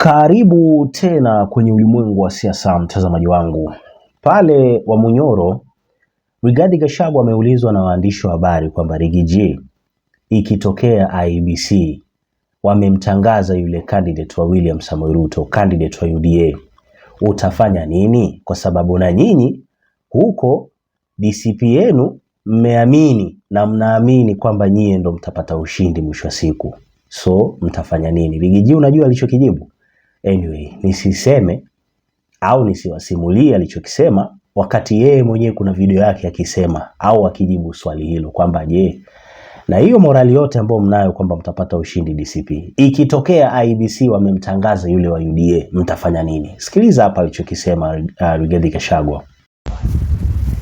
Karibu tena kwenye ulimwengu wa siasa, mtazamaji wangu. Pale wa Munyoro, Rigathi Gachagua ameulizwa na waandishi wa habari kwamba Rigathi, ikitokea IEBC wamemtangaza yule candidate wa William Samoei Ruto, candidate wa UDA, utafanya nini? Kwa sababu na nyinyi huko DCP yenu mmeamini na mnaamini kwamba nyie ndo mtapata ushindi mwisho wa siku. So mtafanya nini? Rigathi unajua alichokijibu? Anyway, nisiseme au nisiwasimulie alichokisema wakati yeye mwenyewe kuna video yake akisema au akijibu swali hilo kwamba je, na hiyo morali yote ambayo mnayo kwamba mtapata ushindi DCP, ikitokea IEBC wamemtangaza yule wa UDA, mtafanya nini? Sikiliza hapa alichokisema Rigathi Gachagua.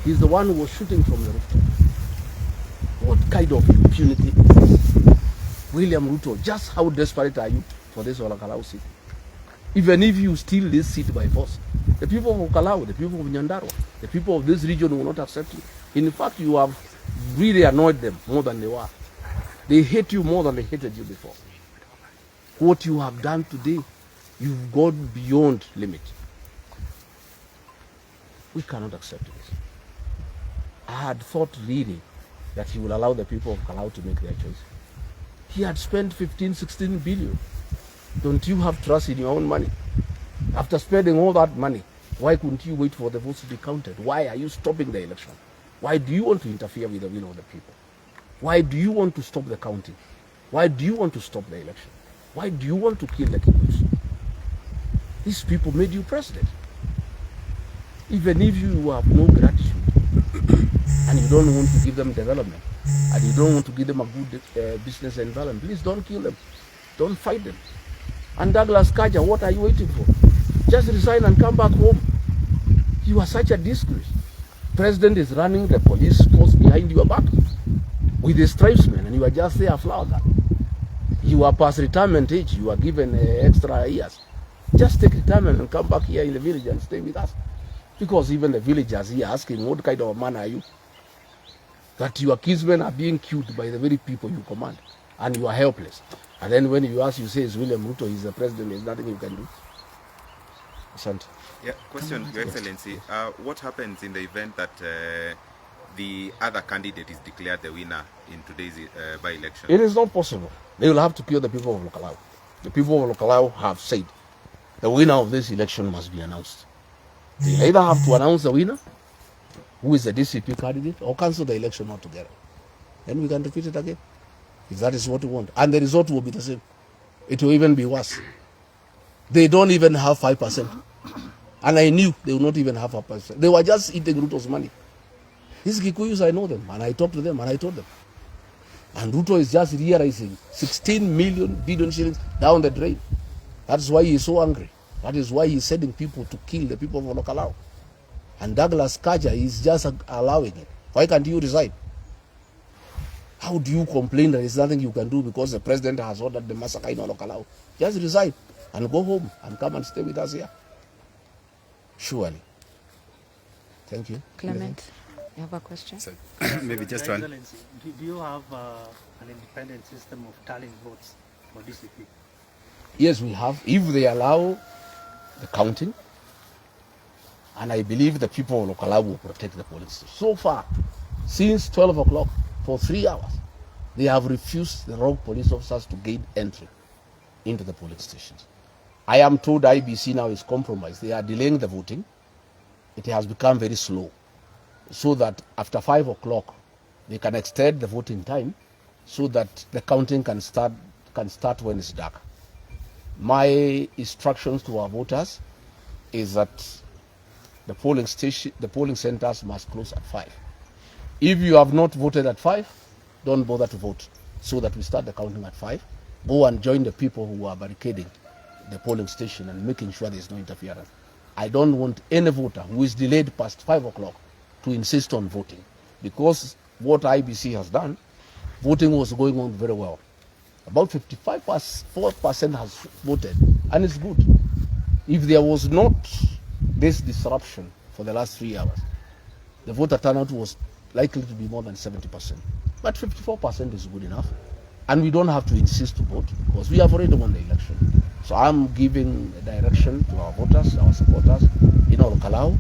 He's the one who was shooting from the rooftop. What kind of impunity is this? William Ruto, just how desperate are you for this OLKALOU seat? Even if you steal this seat by force, the people of OLKALOU, the people of Nyandarua, the people of this region will not accept you. In fact, you have really annoyed them more than they were. They hate you more than they hated you before. What you have done today, you've gone beyond limit. We cannot accept this. I had thought really that he will allow the people of OLKALOU to make their choice. He had spent 15-16 billion. Don't you have trust in your own money? After spending all that money, why couldn't you wait for the votes to be counted? Why are you stopping the election? Why do you want to interfere with the will of the people? Why do you want to stop the counting? Why do you want to stop the election? Why do you want to kill the Kikuyu? These people made you president. Even if you have no gratitude and you don't want to give them development and you don't want to give them a good business environment, please don't kill them. Don't fight them. And Douglas Kaja, what are you waiting for? Just resign and come back home. You are such a disgrace. President is running the police force behind your back with his tribesmen, and you are just there, flower girl. You are past retirement age. You are given extra years. Just take retirement and come back here in the village and stay with us. Because even the villagers here are asking, what kind of a man are you? That your kinsmen are being killed by the very people you command, and you are helpless. And then when you ask, you say, is William Ruto, he's the president, there's nothing you can do. Asante. Yeah, question, Your Excellency. What happens in the event that the other candidate is declared the winner in today's by-election? It is not possible. They will have to kill the people of OLKALOU. The people of OLKALOU have said the winner of this election must be announced. They either have to announce the winner, who is the DCP candidate, or cancel the election altogether. Then we can repeat it again, if that is what we want. And the result will be the same. It will even be worse. They don't even have 5%. And I knew they would not even have 5%. They were just eating Ruto's money. These Kikuyus, I know them, and I talked to them, and I told them. And Ruto is just realizing 16 billion shillings down the drain. That's why he's so angry. That is why he's sending people to kill the people of OLKALOU. And Douglas Kaja is just allowing it. Why can't you resign? How do you complain that there's nothing you can do because the president has ordered the massacre in OLKALOU? Just resign and go home and come and stay with us here. Surely. Thank you. Clement, you have a question? So, maybe just one. Do you have an independent system of tallying votes for DCP? Yes, we have. If they allow the counting, and I believe the people of OLKALOU will protect the polling station. So far, since 12 o'clock, for 3 hours, they have refused the rogue police officers to gain entry into the polling stations. I am told IEBC now is compromised. They are delaying the voting. It has become very slow, so that after 5 o'clock, they can extend the voting time so that the counting can start when it's dark. My instructions to our voters is that the polling centers must close at 5. If you have not voted at 5, don't bother to vote, so that we start the counting at 5. Go and join the people who are barricading the polling station and making sure there is no interference. I don't want any voter who is delayed past 5 o'clock to insist on voting, because what IEBC has done, voting was going on very well. About 55% has voted, and it's good. If there was not this disruption for the last 3 hours, the voter turnout was likely to be more than 70%. But 54% is good enough. And we don't have to insist to vote because we have already won the election. So I'm giving a direction to our voters, our supporters in OLKALOU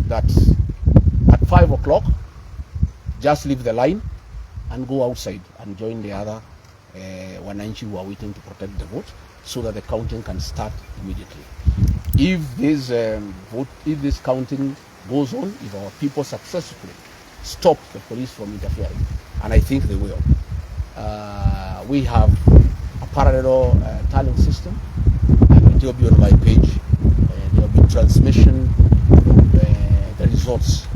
that at 5 o'clock, just leave the line and go outside and join the other wananchi who are waiting to protect the vote so that the counting can start immediately. If this counting goes on, if our people successfully stop the police from interfering, and I think they will, we have a parallel tallying system, and it will be on my page. There will be transmission, the results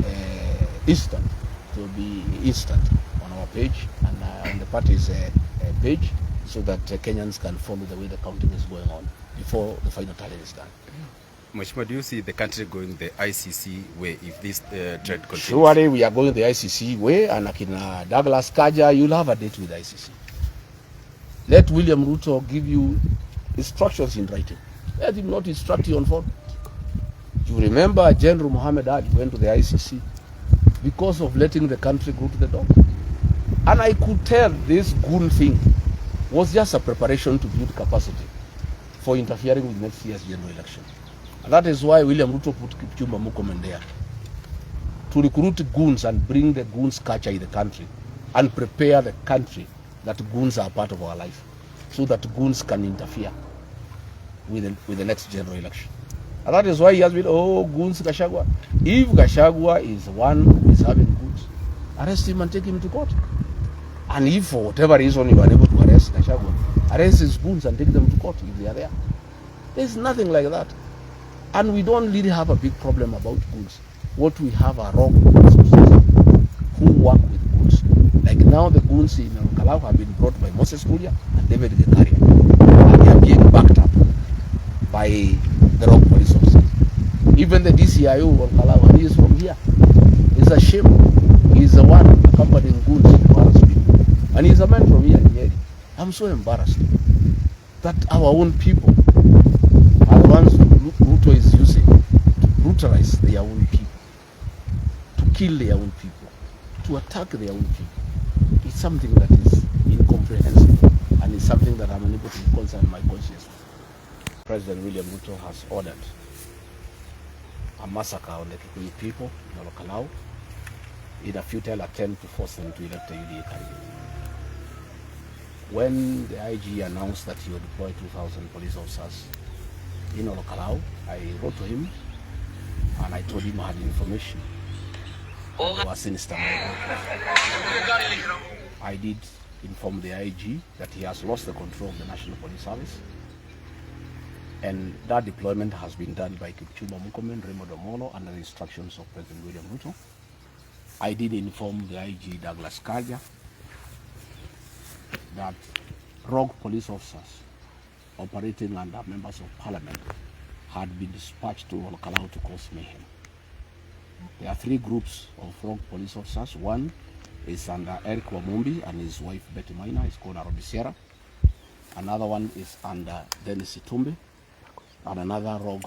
instant. It will be instant on our page and on the party's page, so that Kenyans can follow the way the counting is going on before the final tally is done. Mheshimiwa, do you see the country going the ICC way if this trend continues? Surely we are going the ICC way, and Akina Douglas Kaja, you'll have a date with the ICC. Let William Ruto give you instructions in writing. Let him not instruct you on phone. You remember General Muhammad Ali went to the ICC because of letting the country go to the dog. And I could tell this goon thing was just a preparation to build capacity for interfering with next year's general election. And that is why William Ruto put Kipchumba Murkomen there, to recruit goons and bring the goons culture in the country and prepare the country that goons are part of our life, so that goons can interfere with the next general election. And that is why he has been, oh, goons Gachagua. If Gachagua is one who is having goons, arrest him and take him to court. And if for whatever reason you are unable to arrest Gachagua, arrest his goons and take them to court if they are there. There's nothing like that. And we don't really have a big problem about goons. What we have are wrong police officers who work with goons. Like now the goons in OLKALOU have been brought by Moses Kuria and David Gekaria. And they are being backed up by the wrong police officers. Even the DCIO of OLKALOU, and he is from here. It's a shame. He's the one accompanying goons to embarrass people. And he's a man from here in Nyeri. I'm so embarrassed that our own people are the ones Ruto is using to brutalize their own people, to kill their own people, to attack their own people. It's something that is incomprehensible, and it's something that I'm unable to concern my conscience with. President William Ruto has ordered a massacre on the Kikuyu people in OLKALOU in a futile attempt to force them to elect a UDA candidate. When the IG announced that he would deploy 2,000 police officers in OLKALOU, I wrote to him and I told him I had information. There was sinister. I did inform the IG that he has lost the control of the National Police Service, and that deployment has been done by Kipchumba Murkomen, Raymond Omolo, under the instructions of President William Ruto. I did inform the IG Douglas Kaja that rogue police officers operating under members of parliament had been dispatched to OLKALOU to cause mayhem. There are 3 groups of rogue police officers. One is under Eric Wamumbi and his wife Betty Maina, it's called Nairobi Sierra. Another one is under Dennis Itumbi, and another rogue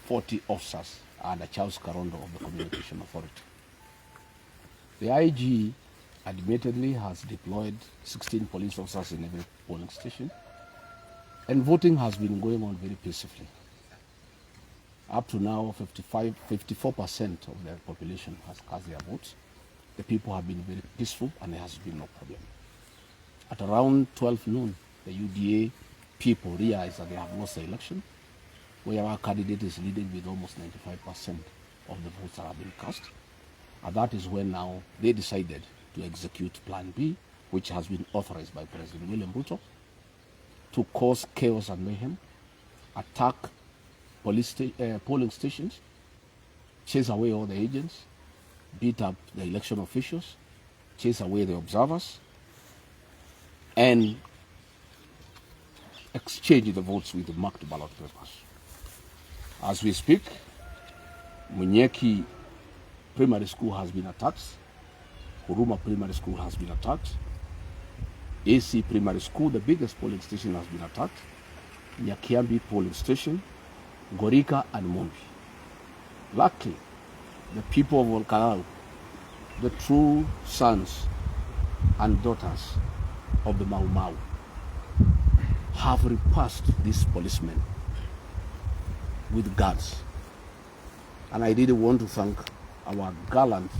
40 officers under Charles Karondo of the Communication Authority. The IG admittedly has deployed 16 police officers in every polling station, and voting has been going on very peacefully. Up to now, 54% of the population has cast their votes. The people have been very peaceful and there has been no problem. At around 12 noon, the UDA people realized that they have lost the election, where our candidate is leading with almost 95% of the votes that have been cast. And that is when now they decided to execute Plan B, which has been authorized by President William Ruto, to cause chaos and mayhem, attack polling stations, chase away all the agents, beat up the election officials, chase away the observers, and exchange the votes with the marked ballot papers. As we speak, Munyeki Primary School has been attacked, Huruma Primary School has been attacked, AC Primary School, the biggest polling station, has been attacked, Nyakiambi Polling Station, Gorika and Mumbi. Luckily, the people of OLKALOU, the true sons and daughters of the Mau Mau, have repulsed these policemen with guns. And I really want to thank our gallant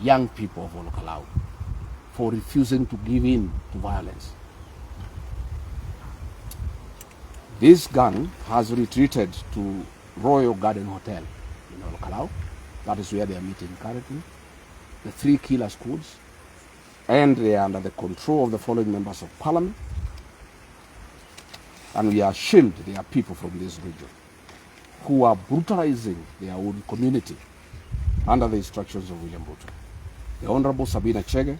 young people of OLKALOU for refusing to give in to violence. This gang has retreated to Royal Garden Hotel in OLKALOU. That is where they are meeting currently. The 3 killer squads, and they are under the control of the following members of parliament. And we are ashamed there are people from this region who are brutalizing their own community under the instructions of William Ruto. The Honorable Sabina Chege,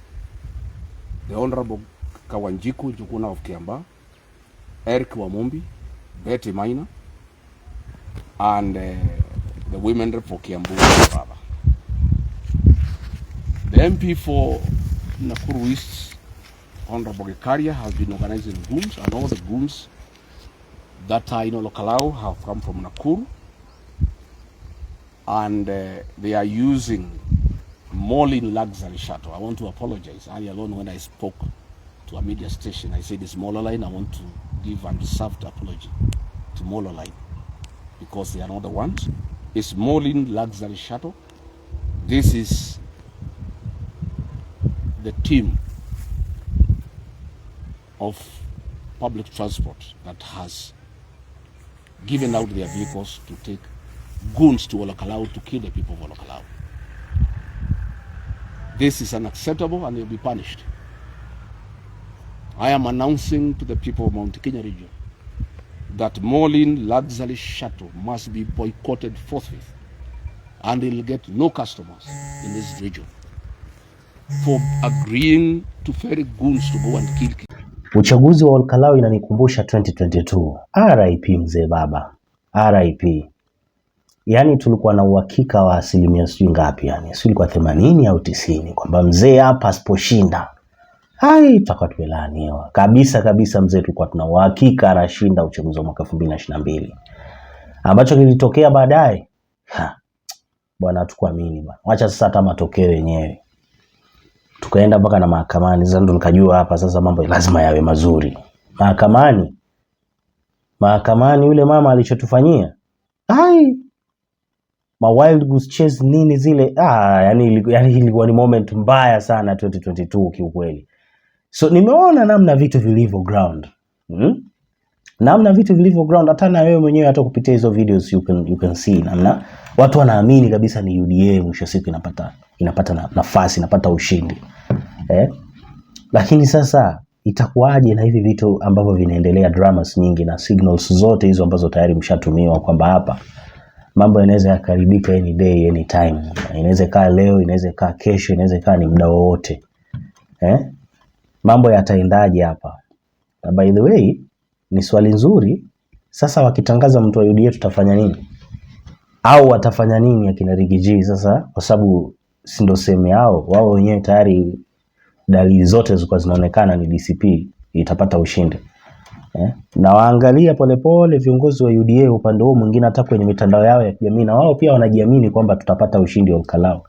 the Honorable Kawanjiku Njuguna of Kiambaa, Eric Wamumbi, Betty Maina, and the women rep for Kiambu. The MP for Nakuru East, Honorable Gekaria, has been organizing goons, and all the goons that are in OLKALOU have come from Nakuru, and they are using Molin luxury shuttle. I want to apologize. Earlier on when I spoke to a media station, I said it's Molo Line. I want to give a reserved apology to Molo Line because they are not the ones. It's Molin luxury shuttle. This is the team of public transport that has given out their vehicles to take goons to OLKALOU to kill the people of OLKALOU. This is unacceptable and they'll be punished. I am announcing to the people of Mount Kenya region that Molin luxury shuttle must be boycotted forthwith, and they'll get no customers in this region for agreeing to ferry goons to go and kill. Uchaguzi wa OLKALOU inanikumbusha 2022. RIP mzee baba. RIP. Yani tulikuwa na uhakika wa asilimia sijui ngapi yani. Sio ilikuwa 80 au 90 kwamba mzee hapa asiposhinda tutakuwa tumelaniwa. Kabisa mzee tulikuwa tuna uhakika anashinda uchaguzi wa mwaka 2022. Ambacho kilitokea baadaye, bwana hatukuamini bwana. Acha sasa hata matokeo yenyewe. Tukaenda mpaka na mahakamani. Sasa ndo nikajua hapa sasa mambo lazima yawe mazuri. Mahakamani yule mama alichotufanyia. Ma wild goose chase nini zile. Yani ilikuwa ni moment mbaya sana 2022 kiukweli. So nimeona namna vitu vilivyo ground. Namna vitu vilivyo ground, hata na wewe mwenyewe hata kupitia hizo videos you can see namna watu wanaamini kabisa ni UDA mwisho siku inapata nafasi, inapata ushindi. Lakini sasa itakuwaje na hivi vitu ambavyo vinaendelea, dramas nyingi na signals zote hizo ambazo tayari mshatumiwa kwamba hapa mambo yanaweza yakaribika any day any time. Inaweza kaa leo, inaweza kaa kesho, inaweza kaa ni muda wowote. Mambo yataendaje hapa? By the way, ni swali nzuri. Sasa wakitangaza mtu wa UDA tutafanya nini? Au watafanya nini akina Rigathi sasa, kwa sababu si ndo sehemu yao wao wenyewe tayari dalili zote zilikuwa zinaonekana ni DCP itapata ushindi. Na waangalia polepole viongozi wa UDA upande huo mwingine hata kwenye mitandao yao ya kijamii, na wao pia wanajiamini kwamba tutapata ushindi wa OLKALOU.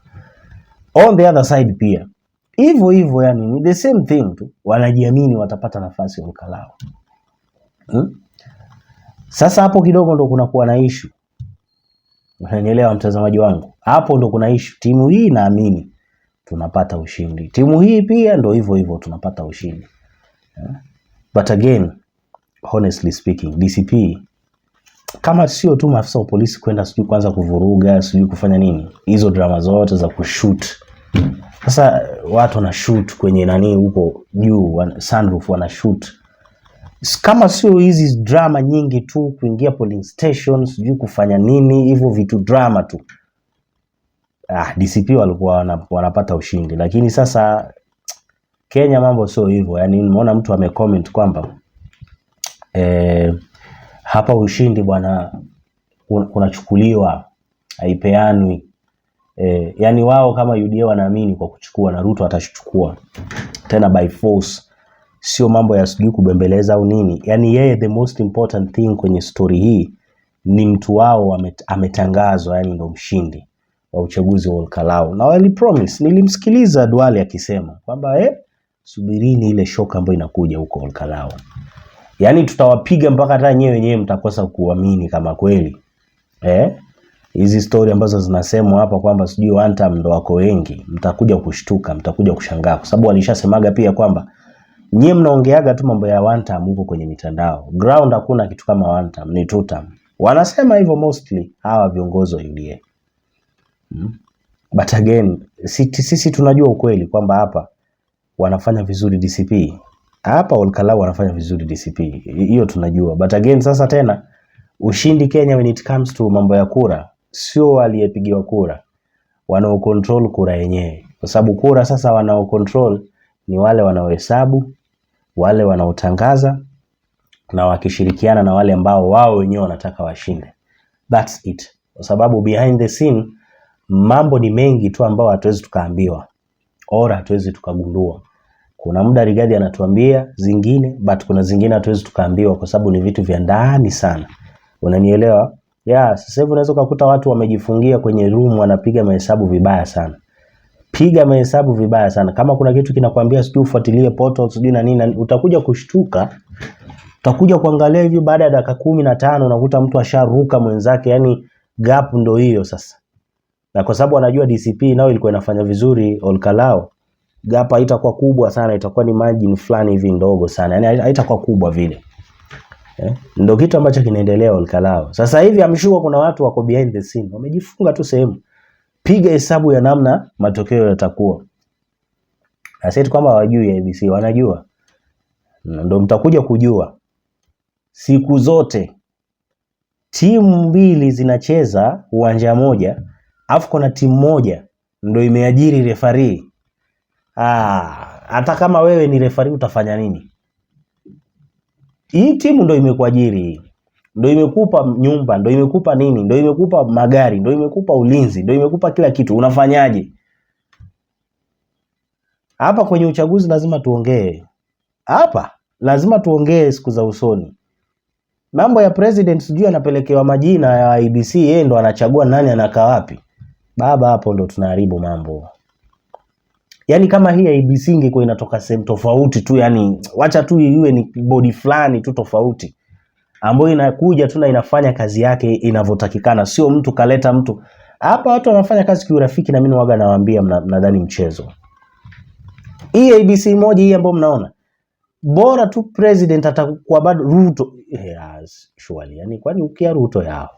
On the other side pia hivyo yani ni the same thing tu, wanajiamini watapata nafasi ya OLKALOU. Sasa hapo kidogo ndo kuna kuwa na issue. Unanielewa mtazamaji wangu? Hapo ndo kuna issue. Timu hii naamini tunapata ushindi. Timu hii pia ndo hivyo tunapata ushindi. But again, honestly speaking, DCP kama sio tu maafisa wa polisi kwenda sijui kwanza kuvuruga, sijui kufanya nini, hizo drama zote za kushoot. Sasa watu wana shoot kwenye nani huko juu, sunroof wana shoot. Kama sio hizi drama nyingi tu kuingia polling stations, sijui kufanya nini, hivyo vitu drama tu, DCP walikuwa wanapata ushindi. Lakini sasa Kenya mambo sio hivyo. Yani nimeona mtu amecomment kwamba hapa ushindi bwana unachukuliwa, haipeanwi. Yani wao kama UDA wanaamini kwa kuchukua, na Ruto atachukua tena by force, sio mambo ya sijui kubembeleza au nini. Yani yeye the most important thing kwenye story hii ni mtu wao ametangazwa, yani ndo mshindi wa uchaguzi wa OLKALOU. Na wali promise, nilimsikiliza Duale akisema kwamba subirini ile shoka ambayo inakuja huko OLKALOU. Yaani tutawapiga mpaka hata nyewe wenyewe mtakosa kuamini kama kweli. Hizi story ambazo zinasemwa hapa kwamba sijui one time ndo wako wengi, mtakuja kushtuka, mtakuja kushangaa kwa sababu walishasemaga pia kwamba nyie mnaongeaga tu mambo ya one time huko kwenye mitandao. Ground hakuna kitu kama one time, ni two time. Wanasema hivyo mostly hawa viongozi wa UDA. But again, sisi tunajua ukweli kwamba hapa wanafanya vizuri DCP. Hapa OLKALOU wanafanya vizuri DCP. Hiyo tunajua. But again, sasa tena ushindi Kenya when it comes to mambo ya kura sio waliyepigiwa kura, wanao control kura yenyewe. Kwa sababu kura sasa wanao control ni wale wanaohesabu, wale wanaotangaza na wakishirikiana na wale ambao wao wenyewe wanataka washinde. That's it. Kwa sababu behind the scene mambo ni mengi tu ambao hatuwezi tukaambiwa, ora hatuwezi tukagundua. Kuna muda Rigathi anatuambia zingine, but kuna zingine hatuwezi tukaambiwa kwa sababu ni vitu vya ndani sana. Unanielewa? Sasa hivi unaweza kukuta watu wamejifungia kwenye room wanapiga mahesabu vibaya sana. Piga mahesabu vibaya sana. Kama kuna kitu kinakwambia sijui ufuatilie portal sijui na nini, utakuja kushtuka. Utakuja kuangalia hivi baada ya dakika 15 unakuta mtu asharuka mwenzake, yani gap ndo hiyo sasa. Na kwa sababu anajua DCP nao ilikuwa inafanya vizuri OLKALOU, gap haitakuwa kubwa sana, itakuwa ni margin fulani hivi ndogo sana. Yani haitakuwa kubwa vile. Ndio kitu ambacho kinaendelea OLKALOU. Sasa hivi amshuka kuna watu wako behind the scene, wamejifunga tu sehemu. Piga hesabu ya namna matokeo yatakuwa. Aseti kwamba hawajui IEBC, wanajua. Ndio mtakuja kujua. Siku zote timu mbili zinacheza uwanja moja, afu kuna timu moja ndio imeajiri referee. Hata kama wewe ni referee utafanya nini? Hii timu ndio imekuajiri. Ndio imekupa nyumba, ndio imekupa nini, ndio imekupa magari, ndio imekupa ulinzi, ndio imekupa kila kitu. Unafanyaje? Hapa kwenye uchaguzi lazima tuongee. Hapa lazima tuongee siku za usoni. Mambo ya president sijui anapelekewa majina ya IEBC, yeye ndo anachagua nani anakaa wapi. Baba, hapo ndo tunaharibu mambo. Yaani kama hii IEBC ingekuwa inatoka sehemu tofauti tu, yani wacha tu iwe ni body fulani tu tofauti, ambayo inakuja tu na inafanya kazi yake inavyotakikana, sio mtu kaleta mtu. Hapa watu wanafanya kazi kiurafiki na mimi waga nawaambia mnadhani mchezo. Hii IEBC moja hii ambayo mnaona, bora tu president atakuwa bado Ruto. Surely, yani kwani ukia Ruto yao.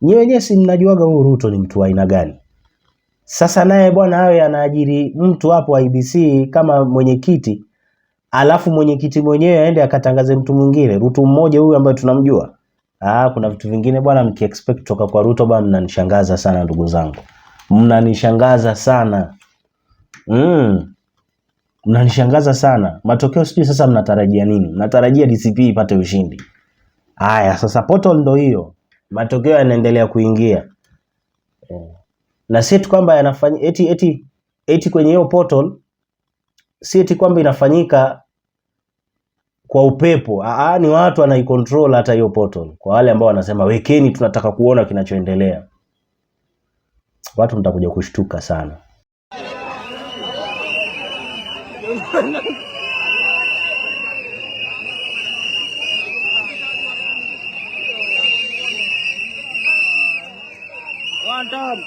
Nyewe wenyewe si mnajuaga huyu Ruto ni mtu wa aina gani? Sasa naye bwana awe anaajiri mtu hapo IEBC kama mwenyekiti, alafu mwenyekiti mwenyewe aende akatangaze mtu mwingine. Ruto mmoja huyu ambaye tunamjua. Kuna vitu vingine bwana mkiexpect kutoka kwa Ruto bwana, mnanishangaza sana ndugu zangu. Mnanishangaza sana. Mnanishangaza sana. Matokeo sijui sasa mnatarajia nini? Mnatarajia DCP ipate ushindi. Sasa portal ndo hiyo. Matokeo yanaendelea kuingia. Na si eti kwamba yanafanya eti kwenye hiyo portal, si eti kwamba inafanyika kwa upepo. Ni watu wanaicontrol hata hiyo portal. Kwa wale ambao wanasema wekeni tunataka kuona kinachoendelea. Watu mtakuja kushtuka sana. One time.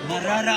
Marara.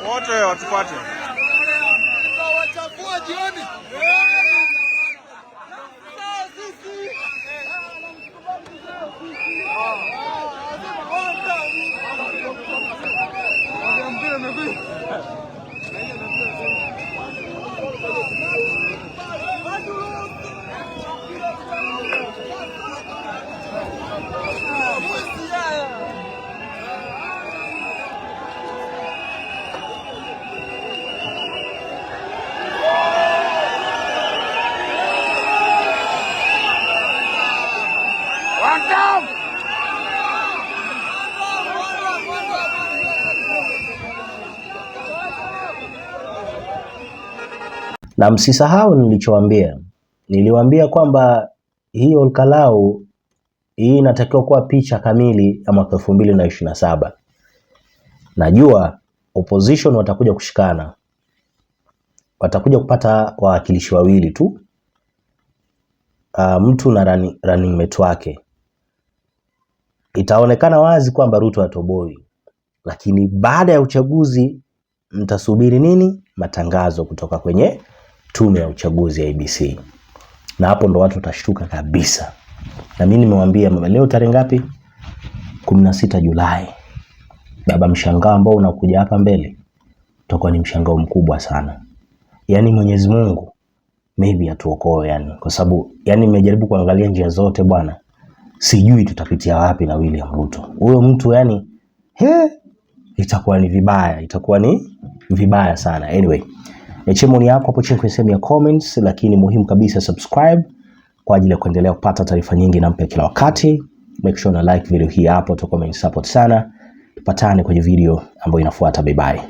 wote watupate. Wachafua jioni. Na msisahau nilichowaambia. Niliwaambia kwamba hii OLKALOU hii inatakiwa kuwa picha kamili ya mwaka 2027. Najua opposition watakuja kushikana. Watakuja kupata wawakilishi wawili tu. Mtu na running mate wake. Itaonekana wazi kwamba Ruto atoboi. Lakini baada ya uchaguzi mtasubiri nini? Matangazo kutoka kwenye tume ya uchaguzi ya IEBC. Na hapo ndo watu watashtuka kabisa. Na mimi nimewambia leo tarehe ngapi? 16 Julai. Baba, mshangao ambao unakuja hapa mbele utakuwa ni mshangao mkubwa sana. Yani Mwenyezi Mungu maybe atuokoe yani, kwa sababu yani nimejaribu kuangalia njia zote bwana. Sijui tutapitia wapi na William Ruto. Huyo mtu yani itakuwa ni vibaya sana. Anyway, niachie maoni yako hapo chini kwenye sehemu ya comments, lakini muhimu kabisa subscribe kwa ajili ya kuendelea kupata taarifa nyingi na mpya kila wakati. Make sure na like video hii hapo, tutakuwa support sana. Tupatane kwenye video ambayo inafuata. Bye bye.